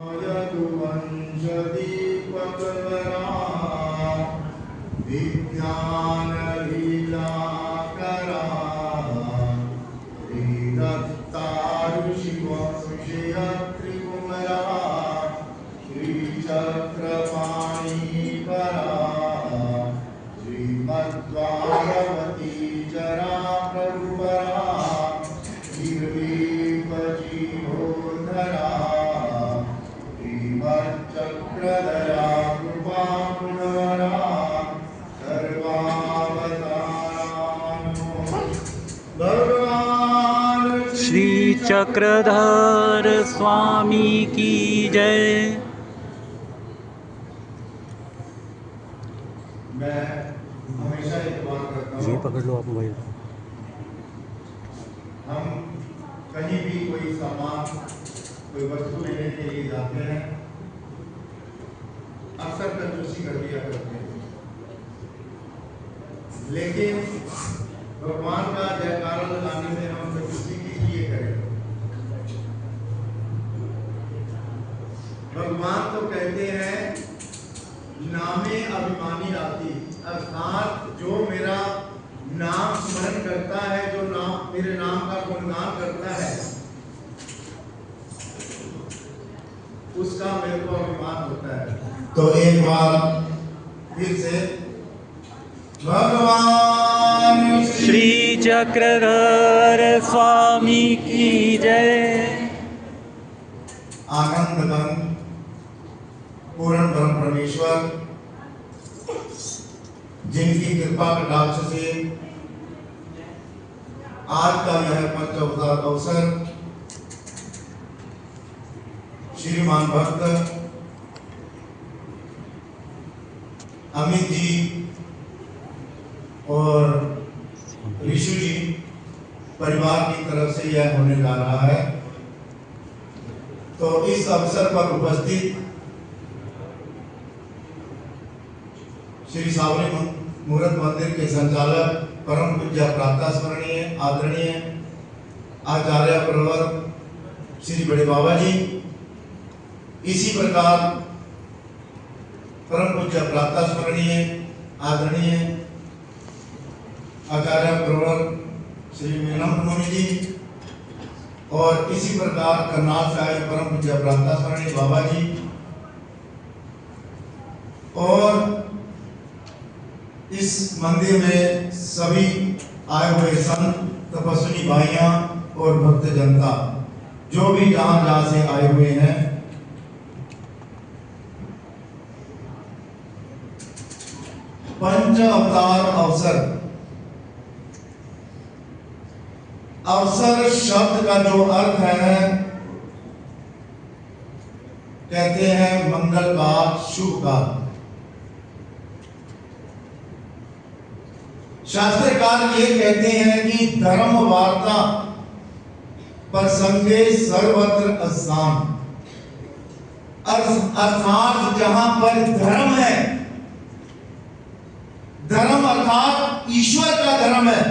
यदुवंशदीपकरा विज्ञानलीलाकरा श्रीदत्ताऋषिवंशयत्रिकुमरा श्रीचक्रपाणिपरा श्रीमद्वारवती जरा प्रभुपरा निर्वीपजीवोद्धरा चक्रधरा कृपा गुणवरा सर्वावतारानो भगवान श्री चक्रधर स्वामी की जय। मैं हमेशा एक बात करता हूँ, ये पकड़ लो आप मोबाइल। हम कहीं भी कोई सामान कोई वस्तु लेने के लिए जाते हैं, अक्सर कंजूसी कर दिया करते हैं, लेकिन भगवान का जयकारा लगाने में हम कंजूसी किस लिए करें? भगवान तो कहते हैं नामे अभिमानी राती, अर्थात जो मेरा नाम स्मरण करता है, जो नाम मेरे नाम का गुणगान करता है, उसका मेरे को अभिमान होता है। तो एक बार फिर से भगवान श्री चक्रधर स्वामी की जय। आनंद घन पूर्ण ब्रह्म परमेश्वर, जिनकी कृपा कटाक्ष से आज का यह पंच अवतार अवसर श्रीमान भक्त अमित जी और ऋषि जी परिवार की तरफ से यह होने जा रहा है। तो इस अवसर पर उपस्थित श्री सावली मुहूर्त मंदिर के संचालक परम पूज्य प्रातः स्मरणीय आदरणीय आचार्य प्रवर श्री बड़े बाबा जी, इसी प्रकार परम पूज्य प्रातः स्मरणीय आदरणीय आचार्य प्रवर श्री मीनम मुनि जी, और इसी प्रकार करनाल से आए परम पूज्य प्रातः स्मरणीय बाबा जी, और इस मंदिर में सभी आए हुए संत तपस्वी भाइयां और भक्त जनता जो भी जहां से आए हुए हैं, पंच अवतार अवसर। अवसर शब्द का जो अर्थ है, कहते हैं मंगल का, शुभ का। शास्त्रकार ये कहते हैं कि धर्म वार्ता प्रसंगे सर्वत्र स्थान, अर्थात जहां पर धर्म है, धर्म अर्थात ईश्वर का धर्म है,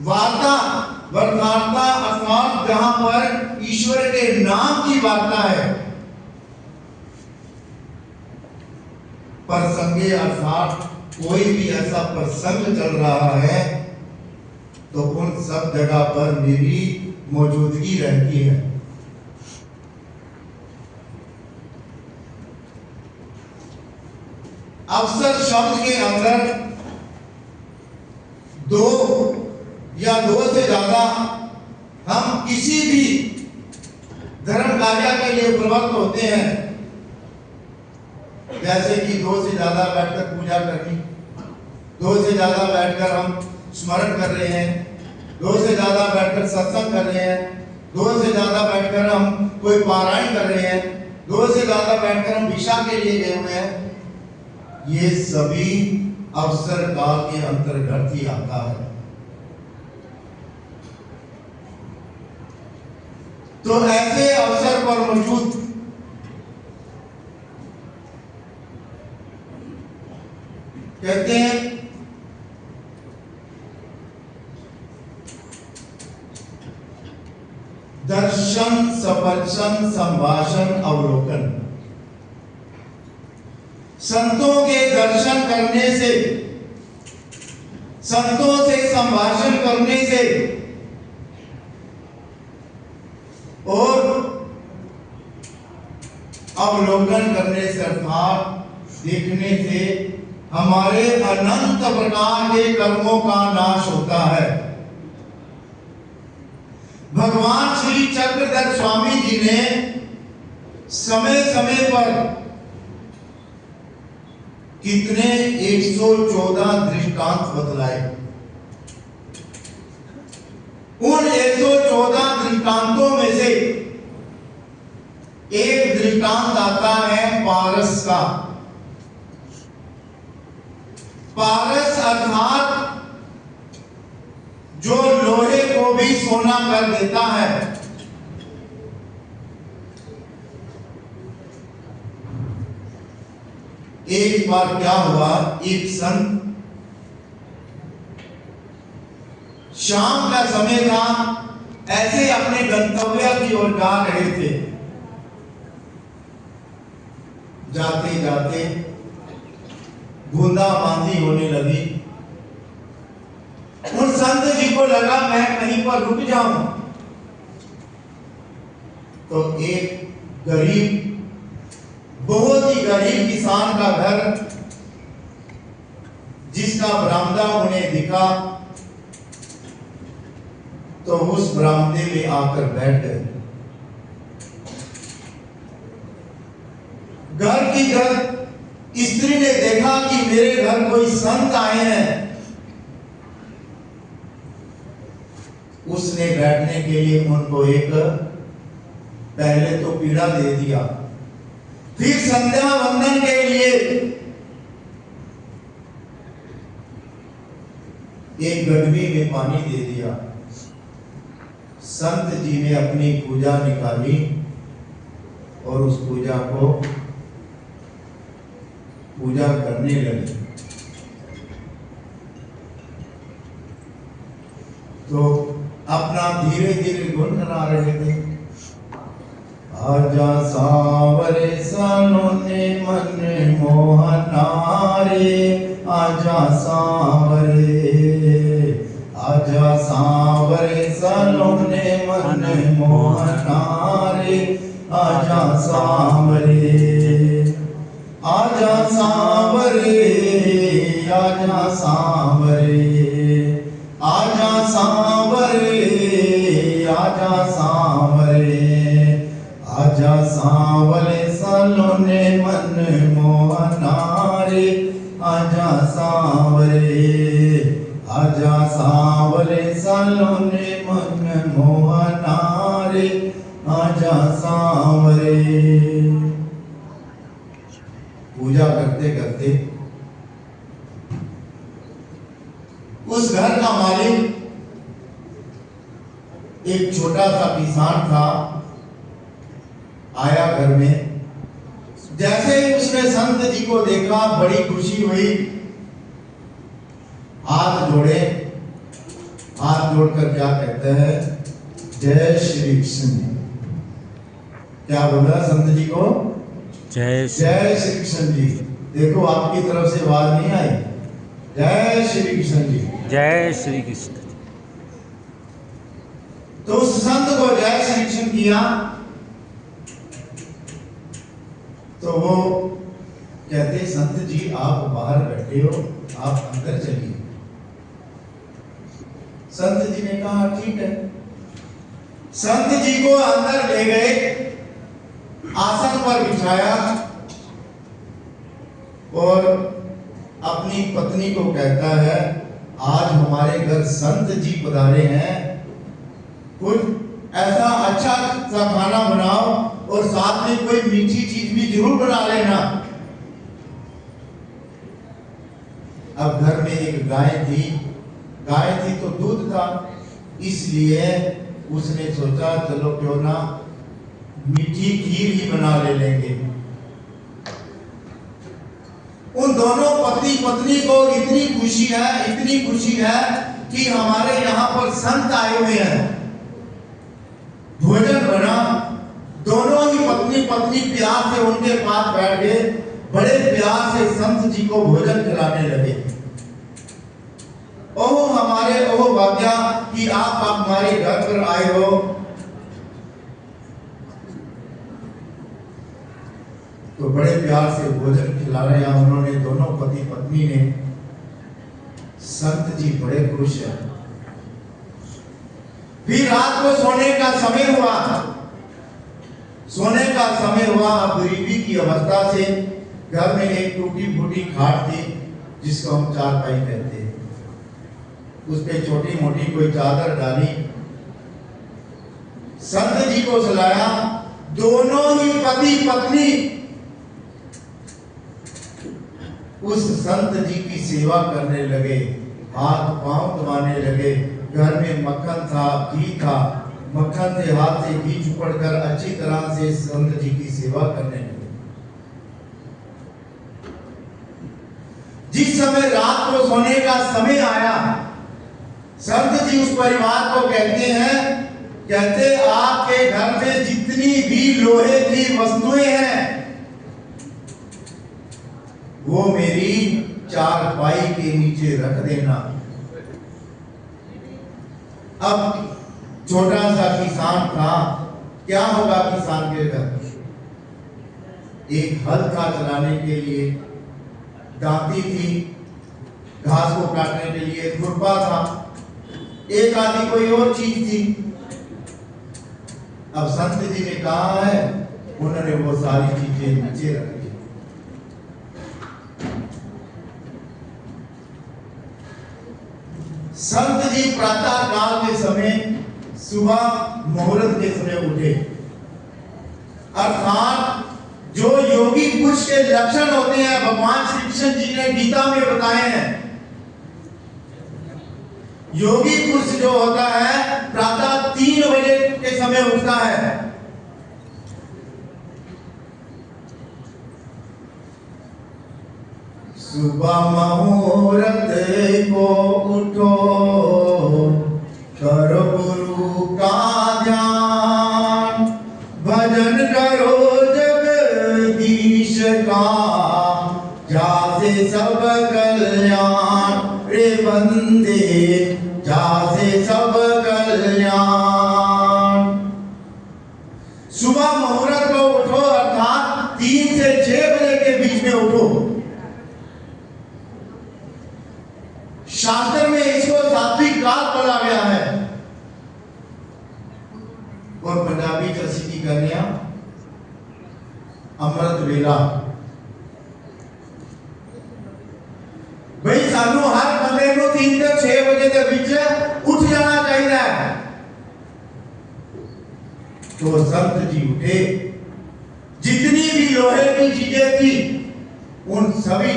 वार्ता अर्थात जहां पर ईश्वर के नाम की वार्ता है, प्रसंगे अर्थात कोई भी ऐसा प्रसंग चल रहा है तो उन सब जगह पर मेरी मौजूदगी रहती है। अवसर शब्द के अंदर दो या दो से ज्यादा हम किसी भी धर्म कार्य के लिए प्रवृत्त होते हैं, जैसे कि दो से ज्यादा बैठकर पूजा करनी, दो से ज्यादा बैठकर हम स्मरण कर रहे हैं, दो से ज्यादा बैठकर सत्संग कर रहे हैं, दो से ज्यादा बैठकर हम कोई पारायण कर रहे हैं, दो से ज्यादा बैठकर हम भिक्षा के लिए गए हुए हैं। ये सभी अवसर काल के अंतर्गत ही आता है। तो ऐसे अवसर पर मौजूद कहते हैं दर्शन सफल प्रवचन संभाषण अवलोकन। संतों के दर्शन करने से, संतों से संभाषण करने से और अवलोकन करने से अर्थात देखने से हमारे अनंत प्रकार के कर्मों का नाश होता है। भगवान श्री चक्रधर स्वामी जी ने समय समय पर कितने 114 दृष्टांत बतलाए। उन 114 दृष्टांतों में से एक दृष्टांत आता है पारस का। पारस अर्थात जो लोहे को भी सोना कर देता है। एक बार क्या हुआ, एक संत, शाम का समय था, ऐसे अपने गंतव्य की ओर जा रहे थे। जाते जाते बूंदाबांदी होने लगी। उन संत जी को लगा मैं कहीं पर रुक जाऊं, तो एक गरीब, बहुत ही गरीब किसान का घर, जिसका बरामदा उन्हें दिखा, तो उस बरामदे में आकर बैठ गए। घर की स्त्री ने देखा कि मेरे घर कोई संत आए हैं। उसने बैठने के लिए उनको एक पहले तो पीड़ा दे दिया, फिर संध्या वंदन के लिए एक गडवी में पानी दे दिया। संत जी ने अपनी पूजा निकाली और उस पूजा को पूजा करने लगे। तो अपना धीरे धीरे गुनगुना रहे थे। आजा सावरे सलोने मन मोहनारे, आजा सावरे, आजा सावरे सलोने मन मोहनारे, आजा सावरे, आजा सांवरे, आजा सांवरे, आजा सांवरे, आजा सांवरे, आजा सांवरे सलोने मन मोहनारे, आजा सांवरे, आजा सांवरे सलोने मन मोहनारे, आजा सांवरे। पूजा करते करते उस घर का मालिक एक छोटा सा किसान था, आया घर में। जैसे ही उसने संत जी को देखा बड़ी खुशी हुई, हाथ जोड़े, हाथ जोड़कर क्या कहते हैं, जय श्री कृष्ण। क्या बोला संत जी को, जय श्री कृष्ण जी। देखो आपकी तरफ से आवाज नहीं आई, जय श्री कृष्ण जी, जय श्री कृष्ण। तो उस संत को जय श्री कृष्ण किया, तो वो कहते संत जी आप बाहर बैठे हो, आप अंदर चलिए। संत जी ने कहा ठीक है। संत जी को अंदर ले गए, आसन पर बिठाया और अपनी पत्नी को कहता है आज हमारे घर संत जी पधारे हैं, कुछ ऐसा अच्छा सा खाना बनाओ और साथ में कोई मीठी चीज भी जरूर बना लेना। अब घर में एक गाय थी तो दूध था, इसलिए उसने सोचा चलो क्यों ना मीठी खीर ही बना ले लेंगे। उन दोनों पति पत्नी को इतनी खुशी है कि हमारे यहाँ पर संत आए हुए हैं। भोजन बना, दोनों ही पत्नी पत्नी प्यार से उनके पास बैठ गए, बड़े प्यार से संत जी को भोजन खिलाने लगे। ओह हमारे ओह भाग्या कि आप हमारे घर पर आए हो। तो बड़े प्यार से भोजन खिला रहे हैं उन्होंने, दोनों पति पत्नी ने। संत जी बड़े खुश हैं। फिर रात को सोने का समय हुआ। सोने का समय हुआ। अब गरीबी की अवस्था से घर में एक टूटी फूटी खाट थी जिसको हम चारपाई कहते हैं, उस पे छोटी मोटी कोई चादर डाली, संत जी को सुलाया। दोनों ही पति पत्नी उस संत जी की सेवा करने लगे, हाथ पांव दबाने लगे। घर में मक्खन था, घी था, मक्खन से हाथ से घी चुपड़कर अच्छी तरह से संत जी की सेवा करने लगे। जिस समय रात को सोने का समय आया, संत जी उस परिवार को कहते हैं, कहते आपके घर में जितनी भी लोहे की वस्तुएं हैं वो मेरी चारपाई के नीचे रख देना। अब छोटा सा किसान था, क्या होगा किसान के घर? एक हल था चलाने के लिए, दांती थी घास को काटने के लिए, खुरपा था, एक आदि कोई और चीज थी। अब संत जी ने कहा है, उन्होंने वो सारी चीजें नीचे रख दी। संत जी प्रातः काल के समय सुबह मुहूर्त के समय उठे, अर्थात जो योगी पुरुष के लक्षण होते हैं भगवान श्री कृष्ण जी ने गीता में बताए हैं। योगी पुरुष जो होता है प्रातः 3 बजे के समय उठता है। सुबह मुहूर्त को उठो, करो गुरु का ध्यान, भजन करो जगदीश का, जासे सब कल्याण। रे बंदे जासे सब कल्याण। सुबह मुहूर्त को उठो, अर्थात 3 से 6 बजे के बीच में उठो। शास्त्र में इसको सात्विक काल बोला गया है। और पंजाबी चसी की कन्या अमृत वेला। भाई सानू हर बंदे को 3 से 6 बजे के बीच उठ जाना चाहिए। तो संत जी उठे, जितनी भी लोहे की चीजें थी उन सभी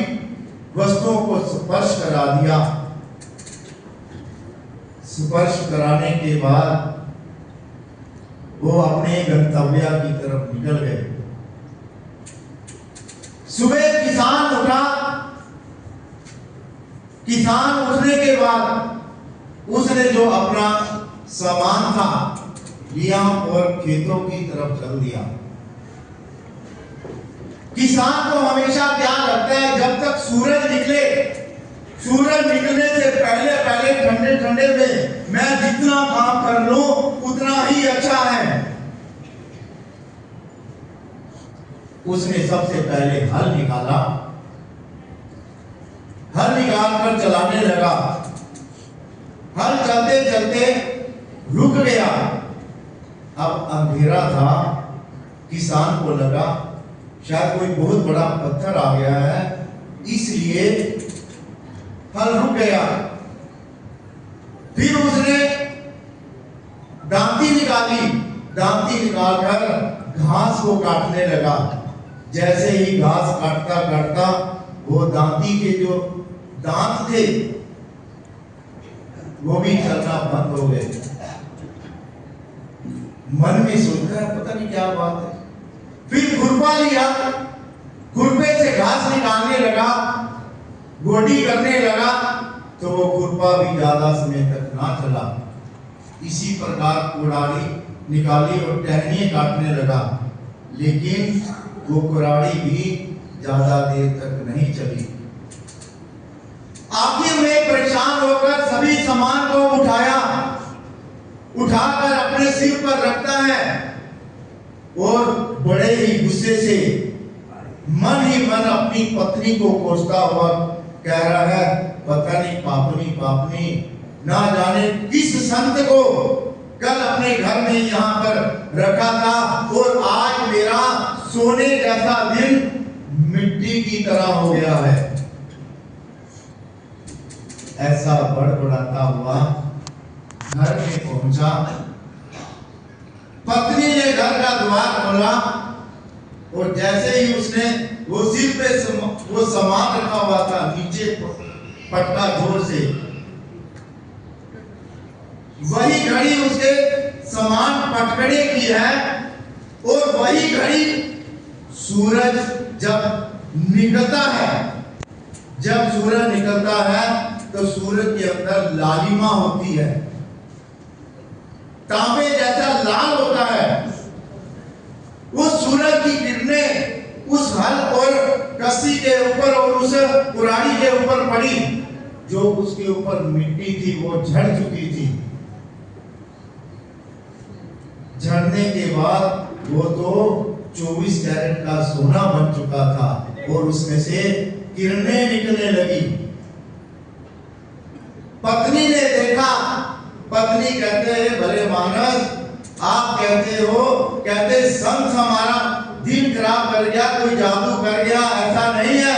वस्तुओं को स्पर्श करा दिया। स्पर्श कराने के बाद वो अपने गंतव्य की तरफ निकल गए। सुबह किसान उठा। किसान उठने के बाद उसने जो अपना सामान था लिया और खेतों की तरफ चल दिया। किसान को हमेशा क्या लगता है, जब तक सूरज निकले, सूरज निकलने से पहले पहले ठंडे ठंडे में मैं जितना काम कर लूं उतना ही अच्छा है। उसने सबसे पहले हल निकाला, हल निकाल कर चलाने लगा। हल चलते चलते रुक गया। अब अंधेरा था, किसान को लगा शायद कोई बहुत बड़ा पत्थर आ गया है, इसलिए हल रुक गया। फिर उसने दांती निकाली, दांती निकालकर घास को काटने लगा। जैसे ही घास काटता काटता वो दांती के जो दांत थे वो भी चलना बंद हो गए। मन में सोचता है पता नहीं क्या बात है। फिर खुरपा लिया, खुरपे से घास निकालने लगा, गोडी करने लगा, तो वो खुरपा भी ज्यादा समय तक ना चला। इसी प्रकार कुड़ाली निकाली और टहनियां काटने लगा, लेकिन वो कुराड़ी भी ज्यादा देर तक नहीं चली। आखिर में परेशान होकर सभी सामान को उठाकर अपने सिर पर रखता है और बड़े ही गुस्से से मन ही मन अपनी पत्नी को कोसता हुआ कह रहा है, पता नहीं पापनी ना जाने किस संत को कल अपने घर में यहाँ पर रखा था और आज मेरा सोने जैसा दिन मिट्टी की तरह हो गया है। ऐसा बड़बड़ाता हुआ घर में पहुंचा। पत्नी ने घर का द्वार खोला और जैसे ही उसने वो सिर पे वो सामान रखा हुआ था, नीचे पटका जोर से, वही घड़ी उसके सामान पटकने की है और वही घड़ी सूरज जब निकलता है, जब सूरज निकलता है तो सूरज के अंदर लालिमा होती है, तांबे जैसा लाल होता है। उस सूरज की किरणें उस हल और कस्सी के ऊपर और उस कुराड़ी के ऊपर पड़ी, जो उसके ऊपर मिट्टी थी वो झड़ चुकी थी। झड़ने के बाद वो तो 24 कैरेट का सोना बन चुका था और उसमें से किरणें निकलने लगी। पत्नी ने देखा, पत्नी कहते हैं, भले मानस आप कहते हो, कहते संत हमारा दिन खराब कर गया, कोई जादू कर गया, ऐसा नहीं है।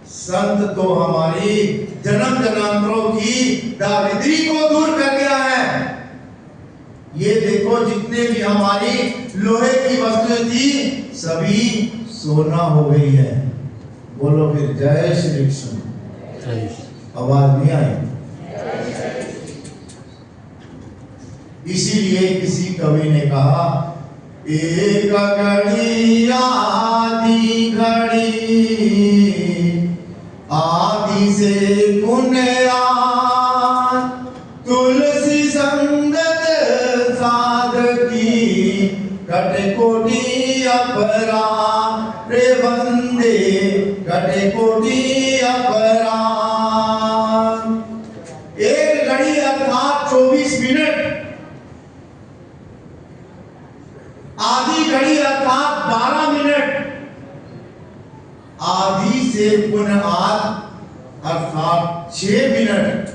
संत तो हमारी जन्म जन्मांतरों की दारिद्री को दूर कर गया है। ये देखो जितने भी हमारी लोहे की वस्तुएं थी सभी सोना हो गई है। बोलो फिर जय श्री कृष्ण। आवाज नहीं आई? इसीलिए किसी कवि ने कहा, एक घड़ी आदि घड़ी, आदि से पुण्यान, तुलसी संगत साधकी, कटे कोटि अपराध रे बंदे, कटे कोटि अपराध। एक घड़ी अर्थात 24 मिनट, आधी घड़ी अर्थात 12 मिनट, आधी से पुनः अर्थात 6 मिनट,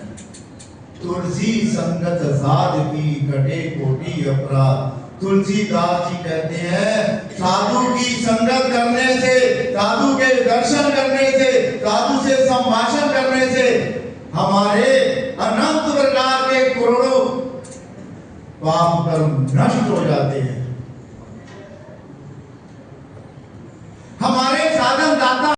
तुलसी संगत साध की, कटे कोटि अपराध। तुलसीदास जी कहते हैं, साधु की संगत करने से, साधु के दर्शन करने से, साधु से संभाषण करने से हमारे अनंत प्रकार के करोड़ों पाप कर्म नष्ट हो जाते हैं।